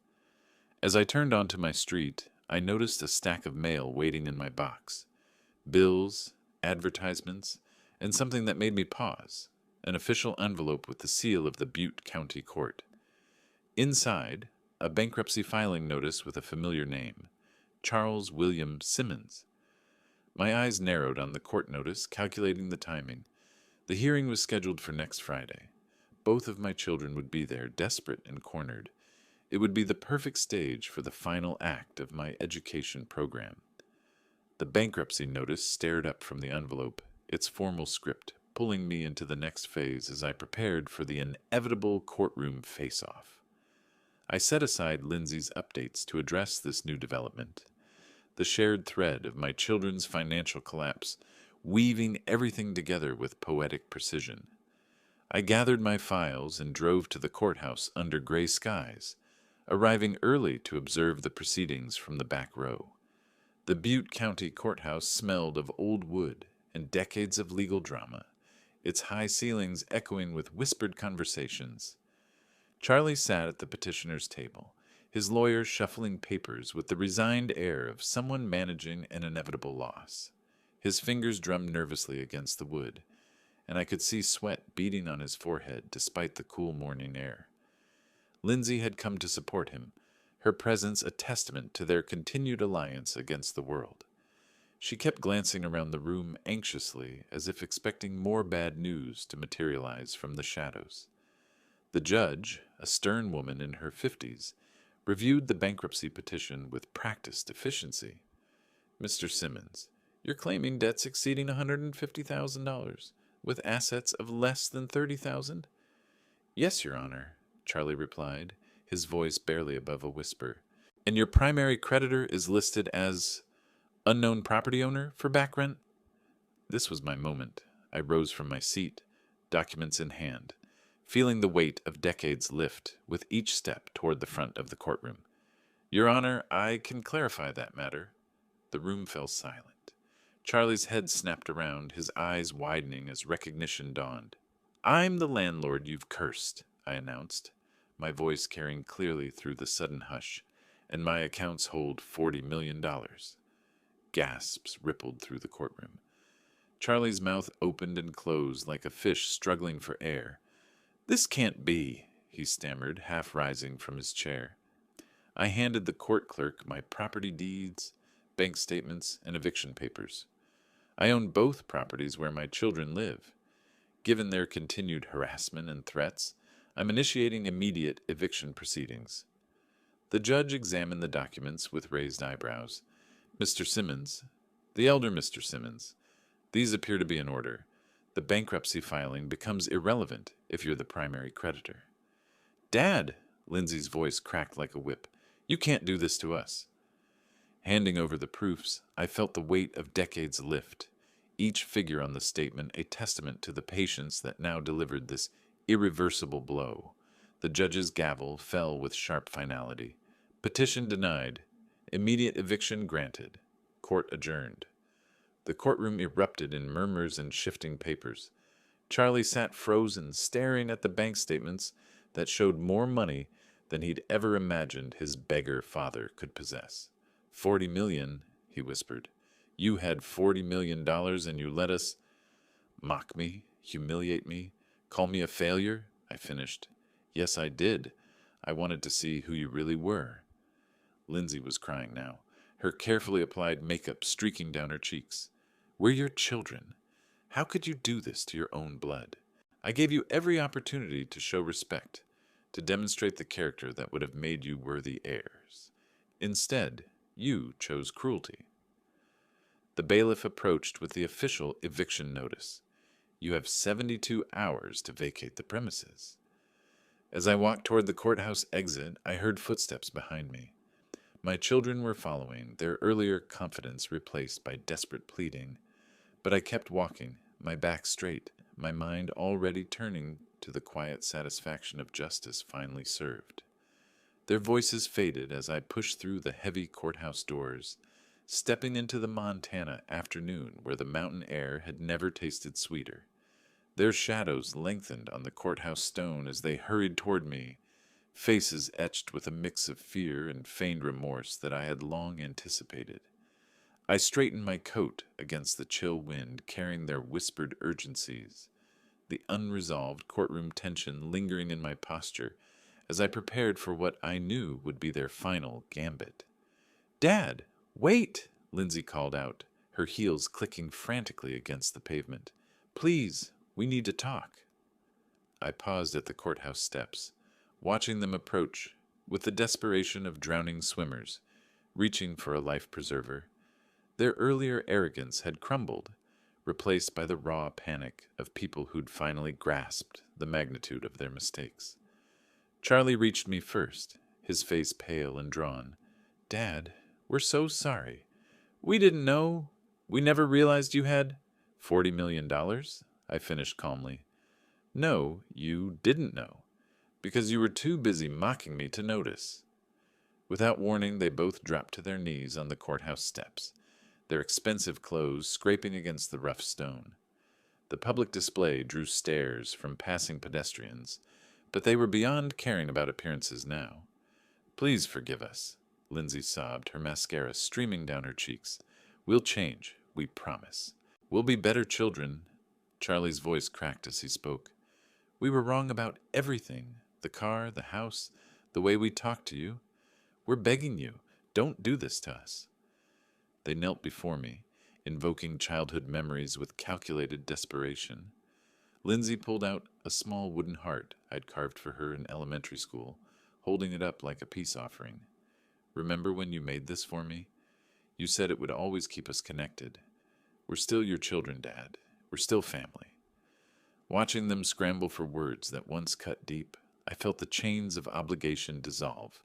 As I turned onto my street, I noticed a stack of mail waiting in my box. Bills, advertisements, and something that made me pause, an official envelope with the seal of the Butte County Court. Inside, a bankruptcy filing notice with a familiar name, Charles William Simmons. My eyes narrowed on the court notice, calculating the timing. The hearing was scheduled for next Friday. Both of my children would be there, desperate and cornered. It would be the perfect stage for the final act of my education program. The bankruptcy notice stared up from the envelope, its formal script pulling me into the next phase as I prepared for the inevitable courtroom face-off. I set aside Lindsay's updates to address this new development. The shared thread of my children's financial collapse, weaving everything together with poetic precision. I gathered my files and drove to the courthouse under gray skies, arriving early to observe the proceedings from the back row. The Butte County Courthouse smelled of old wood and decades of legal drama, its high ceilings echoing with whispered conversations. Charlie sat at the petitioner's table, his lawyer shuffling papers with the resigned air of someone managing an inevitable loss. His fingers drummed nervously against the wood, and I could see sweat beading on his forehead despite the cool morning air. Lindsay had come to support him, her presence a testament to their continued alliance against the world. She kept glancing around the room anxiously, as if expecting more bad news to materialize from the shadows. The judge, a stern woman in her 50s, reviewed the bankruptcy petition with practiced efficiency. "Mr. Simmons, you're claiming debts exceeding $150,000, with assets of less than $30,000? "Yes, Your Honor," Charlie replied, his voice barely above a whisper. "And your primary creditor is listed as unknown property owner for back rent?" This was my moment. I rose from my seat, documents in hand, feeling the weight of decades lift with each step toward the front of the courtroom. "Your Honor, I can clarify that matter." The room fell silent. Charlie's head snapped around, his eyes widening as recognition dawned. "I'm the landlord you've cursed," I announced, my voice carrying clearly through the sudden hush, "and my accounts hold $40 million. Gasps rippled through the courtroom. Charlie's mouth opened and closed like a fish struggling for air. "This can't be," he stammered, half rising from his chair. I handed the court clerk my property deeds, bank statements, and eviction papers. I own both properties where my children live. Given their continued harassment and threats, I'm initiating immediate eviction proceedings. The judge examined the documents with raised eyebrows. "Mr. Simmons, the elder Mr. Simmons, these appear to be in order. The bankruptcy filing becomes irrelevant if you're the primary creditor." "Dad!" Lindsay's voice cracked like a whip. "You can't do this to us." Handing over the proofs, I felt the weight of decades lift, each figure on the statement a testament to the patience that now delivered this irreversible blow. The judge's gavel fell with sharp finality. Petition denied. Immediate eviction granted. Court adjourned. The courtroom erupted in murmurs and shifting papers. Charlie sat frozen, staring at the bank statements that showed more money than he'd ever imagined his beggar father could possess. $40 million, he whispered. "You had $40 million and you let us—" "Mock me, humiliate me, call me a failure?" I finished. "Yes, I did. I wanted to see who you really were." Lindsay was crying now, her carefully applied makeup streaking down her cheeks. "We're your children. How could you do this to your own blood? I gave you every opportunity to show respect, to demonstrate the character that would have made you worthy heirs. Instead, you chose cruelty." The bailiff approached with the official eviction notice. "You have 72 hours to vacate the premises." As I walked toward the courthouse exit, I heard footsteps behind me. My children were following, their earlier confidence replaced by desperate pleading. But I kept walking, my back straight, my mind already turning to the quiet satisfaction of justice finally served. Their voices faded as I pushed through the heavy courthouse doors, stepping into the Montana afternoon where the mountain air had never tasted sweeter. Their shadows lengthened on the courthouse stone as they hurried toward me, faces etched with a mix of fear and feigned remorse that I had long anticipated. I straightened my coat against the chill wind, carrying their whispered urgencies, the unresolved courtroom tension lingering in my posture as I prepared for what I knew would be their final gambit. "Dad, wait!" Lindsay called out, her heels clicking frantically against the pavement. "Please, we need to talk." I paused at the courthouse steps, watching them approach with the desperation of drowning swimmers, reaching for a life preserver. Their earlier arrogance had crumbled, replaced by the raw panic of people who'd finally grasped the magnitude of their mistakes. Charlie reached me first, his face pale and drawn. "Dad, we're so sorry. We didn't know. We never realized you had—" $40 million, I finished calmly. "No, you didn't know, because you were too busy mocking me to notice." Without warning, they both dropped to their knees on the courthouse steps, their expensive clothes scraping against the rough stone. The public display drew stares from passing pedestrians, but they were beyond caring about appearances now. Please forgive us, Lindsay sobbed, her mascara streaming down her cheeks. We'll change, we promise. We'll be better children. Charlie's voice cracked as he spoke. We were wrong about everything. The car, the house, the way we talked to you. We're begging you, don't do this to us. They knelt before me, invoking childhood memories with calculated desperation. Lindsay pulled out a small wooden heart I'd carved for her in elementary school, holding it up like a peace offering. Remember when you made this for me? You said it would always keep us connected. We're still your children, Dad. We're still family. Watching them scramble for words that once cut deep, I felt the chains of obligation dissolve,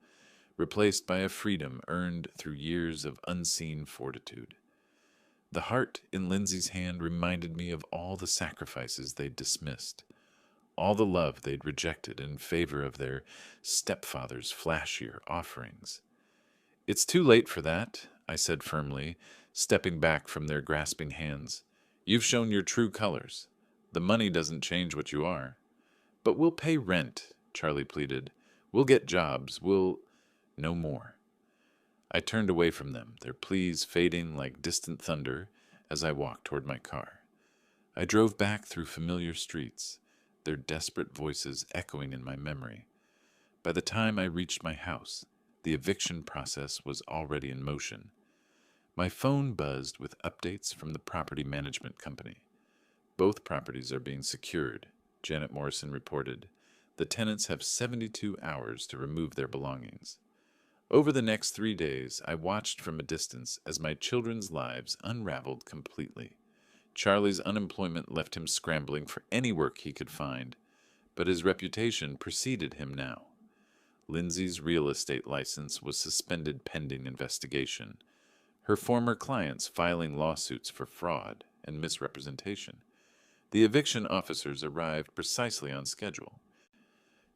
replaced by a freedom earned through years of unseen fortitude. The heart in Lindsay's hand reminded me of all the sacrifices they'd dismissed, all the love they'd rejected in favor of their stepfather's flashier offerings. It's too late for that, I said firmly, stepping back from their grasping hands. You've shown your true colors. The money doesn't change what you are. But we'll pay rent, Charlie pleaded. We'll get jobs. We'll... No more. I turned away from them, their pleas fading like distant thunder as I walked toward my car. I drove back through familiar streets, their desperate voices echoing in my memory. By the time I reached my house, the eviction process was already in motion. My phone buzzed with updates from the property management company. Both properties are being secured, Janet Morrison reported. The tenants have 72 hours to remove their belongings. Over the next 3 days, I watched from a distance as my children's lives unraveled completely. Charlie's unemployment left him scrambling for any work he could find, but his reputation preceded him now. Lindsay's real estate license was suspended pending investigation, her former clients filing lawsuits for fraud and misrepresentation. The eviction officers arrived precisely on schedule.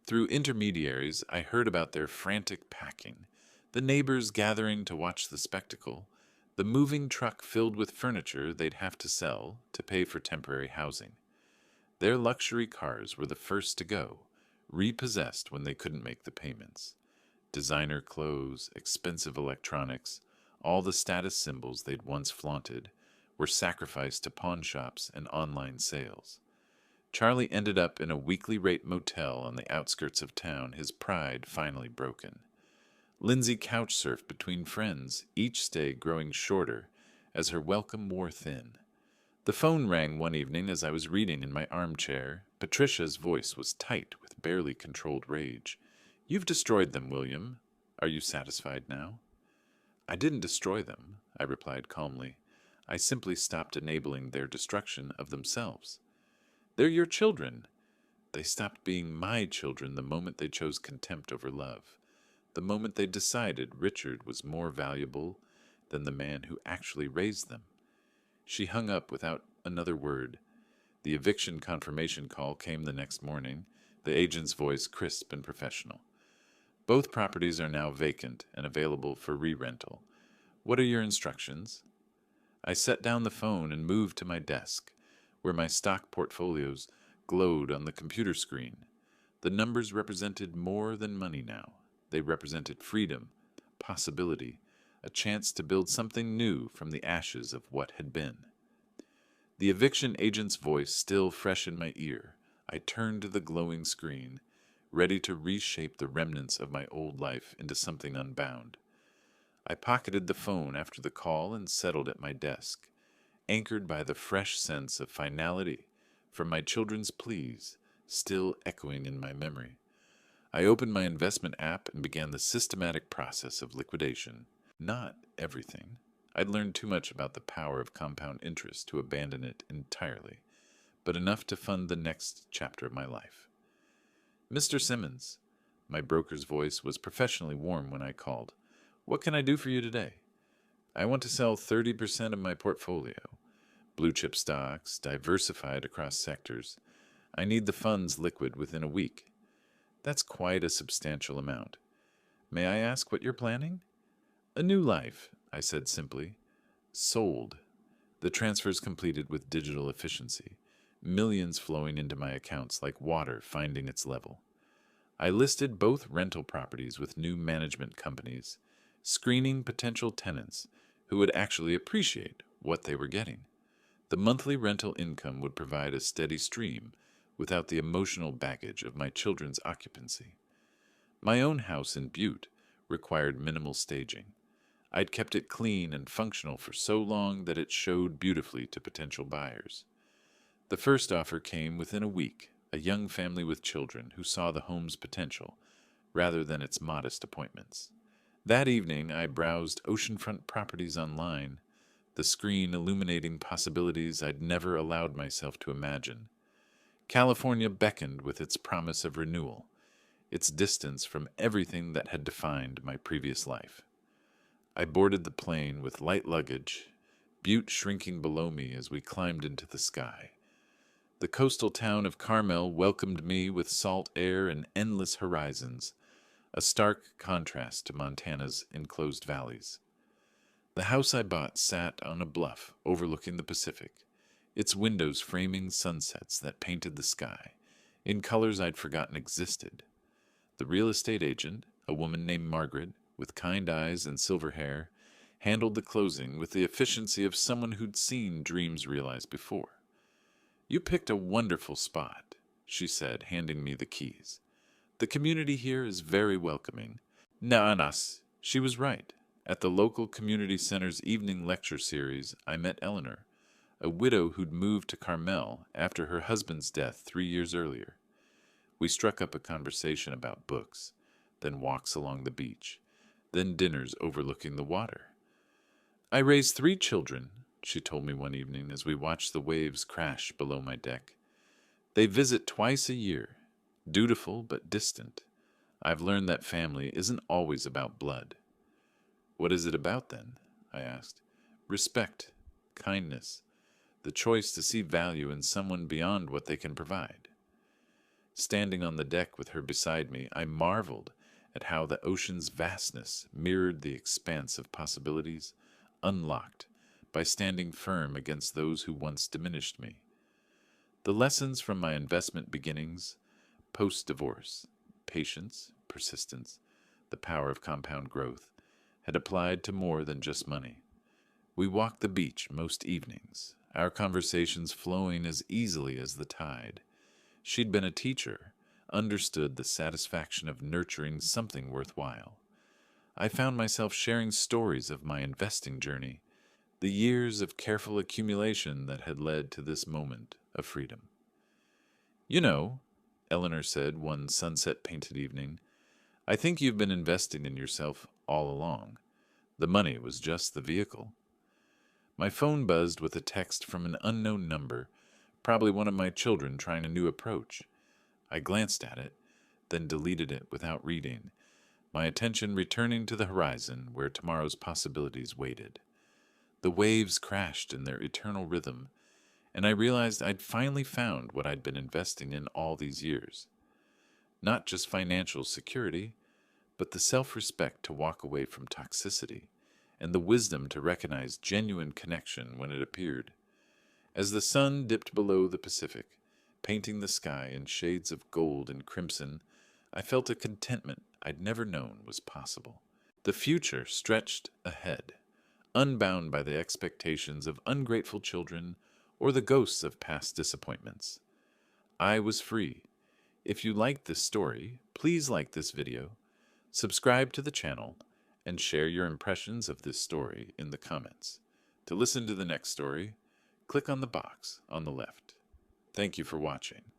Through intermediaries, I heard about their frantic packing, the neighbors gathering to watch the spectacle, the moving truck filled with furniture they'd have to sell to pay for temporary housing. Their luxury cars were the first to go, repossessed when they couldn't make the payments. Designer clothes, expensive electronics, all the status symbols they'd once flaunted, were sacrificed to pawn shops and online sales. Charlie ended up in a weekly rate motel on the outskirts of town, his pride finally broken. Lindsay couch-surfed between friends, each stay growing shorter as her welcome wore thin. The phone rang one evening as I was reading in my armchair. Patricia's voice was tight with barely controlled rage. "You've destroyed them, William. Are you satisfied now?" "I didn't destroy them," I replied calmly. "I simply stopped enabling their destruction of themselves. They're your children. They stopped being my children the moment they chose contempt over love, the moment they decided Richard was more valuable than the man who actually raised them." She hung up without another word. The eviction confirmation call came the next morning, the agent's voice crisp and professional. "Both properties are now vacant and available for re-rental. What are your instructions?" I set down the phone and moved to my desk, where my stock portfolios glowed on the computer screen. The numbers represented more than money now. They represented freedom, possibility, a chance to build something new from the ashes of what had been. The eviction agent's voice still fresh in my ear, I turned to the glowing screen, ready to reshape the remnants of my old life into something unbound. I pocketed the phone after the call and settled at my desk, anchored by the fresh sense of finality from my children's pleas still echoing in my memory. I opened my investment app and began the systematic process of liquidation. Not everything. I'd learned too much about the power of compound interest to abandon it entirely, but enough to fund the next chapter of my life. "Mr. Simmons," my broker's voice was professionally warm when I called. "What can I do for you today?" "I want to sell 30% of my portfolio. Blue chip stocks, diversified across sectors. I need the funds liquid within a week." "That's quite a substantial amount. May I ask what you're planning?" "A new life," I said simply. "Sold." The transfers completed with digital efficiency, millions flowing into my accounts like water finding its level. I listed both rental properties with new management companies, screening potential tenants who would actually appreciate what they were getting. The monthly rental income would provide a steady stream without the emotional baggage of my children's occupancy. My own house in Butte required minimal staging. I'd kept it clean and functional for so long that it showed beautifully to potential buyers. The first offer came within a week, a young family with children who saw the home's potential rather than its modest appointments. That evening, I browsed oceanfront properties online, the screen illuminating possibilities I'd never allowed myself to imagine. California beckoned with its promise of renewal, its distance from everything that had defined my previous life. I boarded the plane with light luggage, Butte shrinking below me as we climbed into the sky. The coastal town of Carmel welcomed me with salt air and endless horizons, a stark contrast to Montana's enclosed valleys. The house I bought sat on a bluff overlooking the Pacific, its windows framing sunsets that painted the sky, in colors I'd forgotten existed. The real estate agent, a woman named Margaret, with kind eyes and silver hair, handled the closing with the efficiency of someone who'd seen dreams realized before. "You picked a wonderful spot," she said, handing me the keys. "The community here is very welcoming." Na'anas. She was right. At the local community center's evening lecture series, I met Eleanor, a widow who'd moved to Carmel after her husband's death 3 years earlier. We struck up a conversation about books, then walks along the beach, then dinners overlooking the water. "I raised 3 children," she told me one evening as we watched the waves crash below my deck. "They visit twice a year, dutiful but distant. I've learned that family isn't always about blood." "What is it about then?" I asked. "Respect, kindness, the choice to see value in someone beyond what they can provide." Standing on the deck with her beside me, I marveled at how the ocean's vastness mirrored the expanse of possibilities unlocked by standing firm against those who once diminished me. The lessons from my investment beginnings, post-divorce, patience, persistence, the power of compound growth, had applied to more than just money. We walked the beach most evenings, our conversations flowing as easily as the tide. She'd been a teacher, understood the satisfaction of nurturing something worthwhile. I found myself sharing stories of my investing journey, the years of careful accumulation that had led to this moment of freedom. "You know," Eleanor said one sunset-painted evening, "I think you've been investing in yourself all along. The money was just the vehicle." My phone buzzed with a text from an unknown number, probably one of my children trying a new approach. I glanced at it, then deleted it without reading, my attention returning to the horizon where tomorrow's possibilities waited. The waves crashed in their eternal rhythm, and I realized I'd finally found what I'd been investing in all these years. Not just financial security, but the self-respect to walk away from toxicity, and the wisdom to recognize genuine connection when it appeared. As the sun dipped below the Pacific, painting the sky in shades of gold and crimson, I felt a contentment I'd never known was possible. The future stretched ahead, unbound by the expectations of ungrateful children or the ghosts of past disappointments. I was free. If you liked this story, please like this video, subscribe to the channel, and share your impressions of this story in the comments. To listen to the next story, click on the box on the left. Thank you for watching.